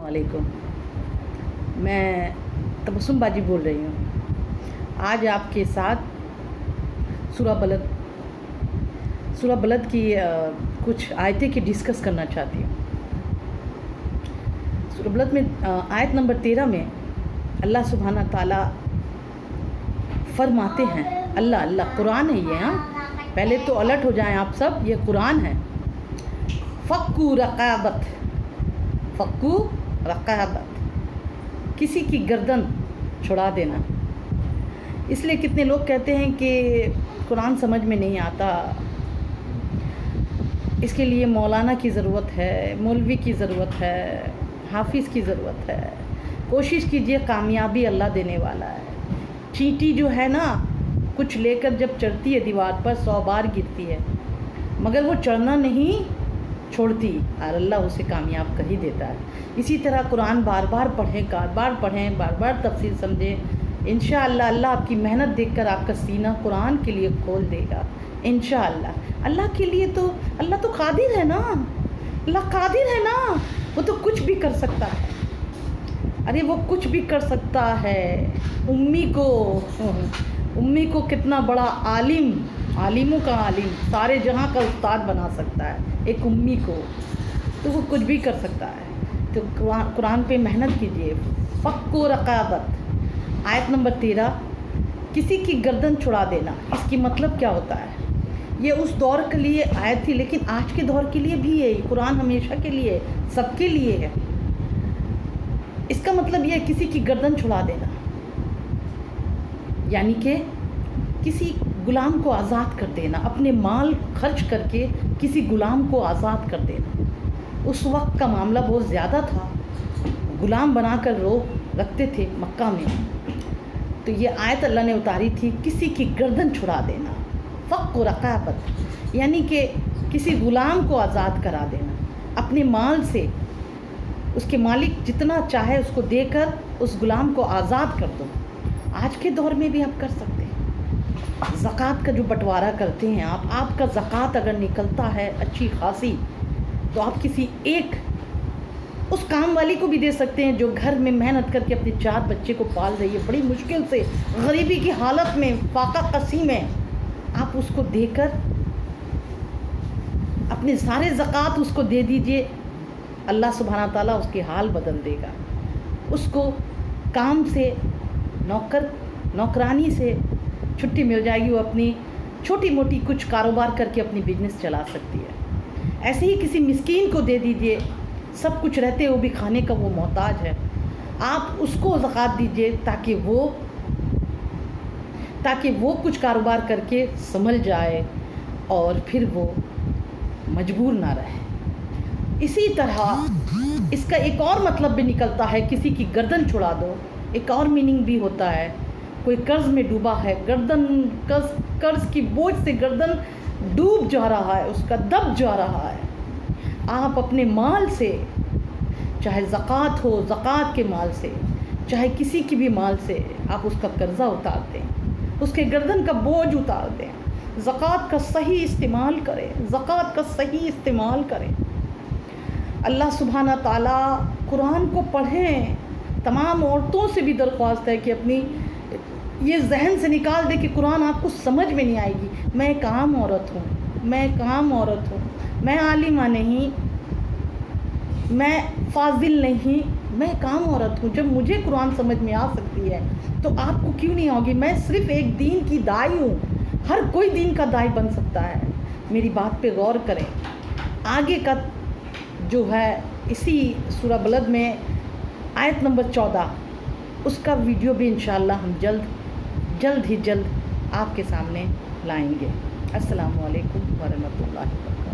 वालेकुम। मैं तबस्सुम बाजी बोल रही हूँ। आज आपके साथ सूरह बलद की कुछ आयतें की डिस्कस करना चाहती हूँ। सूरह बलद में आयत नंबर 13 में अल्लाह सुब्हाना ताला फरमाते हैं, अल्लाह कुरान है ये, हाँ, पहले तो अलर्ट हो जाएं आप सब, ये कुरान है। फ़क्कू रक़ाबत, किसी की गर्दन छुड़ा देना। इसलिए कितने लोग कहते हैं कि कुरान समझ में नहीं आता, इसके लिए मौलाना की ज़रूरत है, मौलवी की ज़रूरत है, हाफिज़ की ज़रूरत है। कोशिश कीजिए, कामयाबी अल्लाह देने वाला है। चींटी जो है ना, कुछ लेकर जब चढ़ती है दीवार पर 100 बार गिरती है, मगर वो चढ़ना नहीं छोड़ती और अल्लाह उसे कामयाब कर ही देता है। इसी तरह कुरान बार बार पढ़ें, बार बार तफसीर समझें। इंशाअल्लाह अल्लाह आपकी मेहनत देखकर आपका सीना कुरान के लिए खोल देगा इंशाअल्लाह। अल्लाह के लिए तो अल्लाह तो कादिर है ना, अल्लाह कादिर है ना, वो तो कुछ भी कर सकता है। अरे वो कुछ भी कर सकता है। उम्मी को कितना बड़ा आलिमों का आलिम, सारे जहां का उस्ताद बना सकता है एक उम्मी को, तो वो कुछ भी कर सकता है। तो कुरान पे मेहनत कीजिए। फ़क्कु रक़ाबत, आयत नंबर 13, किसी की गर्दन छुड़ा देना। इसकी मतलब क्या होता है? ये उस दौर के लिए आयत थी, लेकिन आज के दौर के लिए भी है। कुरान हमेशा के लिए, सबके लिए है। इसका मतलब ये है किसी की गर्दन छुड़ा देना, यानी कि किसी गुलाम को आज़ाद कर देना, अपने माल खर्च करके किसी गुलाम को आज़ाद कर देना। उस वक्त का मामला बहुत ज़्यादा था, गुलाम बनाकर लोग रखते थे मक्का में। तो ये आयत अल्लाह ने उतारी थी, किसी की गर्दन छुड़ा देना। फ़क्कु रक़ाबत, यानी कि किसी गुलाम को आज़ाद करा देना अपने माल से। उसके मालिक जितना चाहे उसको देकर उस गुलाम को आज़ाद कर दो। आज के दौर में भी आप कर सकते हैं। ज़कात का जो बंटवारा करते हैं आप, आपका ज़कात अगर निकलता है अच्छी खासी, तो आप किसी एक उस काम वाली को भी दे सकते हैं जो घर में मेहनत करके अपने 4 बच्चे को पाल रही है, बड़ी मुश्किल से, गरीबी की हालत में, फाका कसी में। आप उसको देकर अपने सारे ज़कात उसको दे दीजिए, अल्लाह सुब्हाना ताला उसके हाल बदल देगा। उसको काम से, नौकरानी से छुट्टी मिल जाएगी, वो अपनी छोटी मोटी कुछ कारोबार करके अपनी बिजनेस चला सकती है। ऐसे ही किसी मिस्कीन को दे दीजिए, सब कुछ रहते हुए भी खाने का वो मोहताज है, आप उसको ज़कात दीजिए ताकि वो कुछ कारोबार करके संभल जाए और फिर वो मजबूर ना रहे। इसी तरह इसका एक और मतलब भी निकलता है, किसी की गर्दन छुड़ा दो। एक और मीनिंग भी होता है, कोई कर्ज़ में डूबा है, कर्ज़ की बोझ से गर्दन डूब जा रहा है, उसका दब जा रहा है। आप अपने माल से, चाहे ज़कात हो, ज़कात के माल से, चाहे किसी की भी माल से, आप उसका कर्ज़ा उतार दें, उसके गर्दन का बोझ उतार दें। ज़कात का सही इस्तेमाल करें। अल्लाह सुब्हाना ताला कुरान को पढ़ें। तमाम औरतों से भी दरख्वास्त है कि अपनी ये जहन से निकाल दे कि कुरान आपको समझ में नहीं आएगी। मैं एक आम औरत हूँ, मैं आलिमा नहीं, मैं फाजिल नहीं, मैं एक आम औरत हूँ। जब मुझे कुरान समझ में आ सकती है तो आपको क्यों नहीं होगी? मैं सिर्फ़ एक दीन की दाई हूँ, हर कोई दीन का दाई बन सकता है। मेरी बात पे गौर करें। आगे का जो है इसी सूरह बलद में आयत नंबर 14, उसका वीडियो भी इंशाअल्लाह हम जल्द आपके सामने लाएंगे। अस्सलामु अलैकुम व रहमतुल्लाहि व बरकातहू।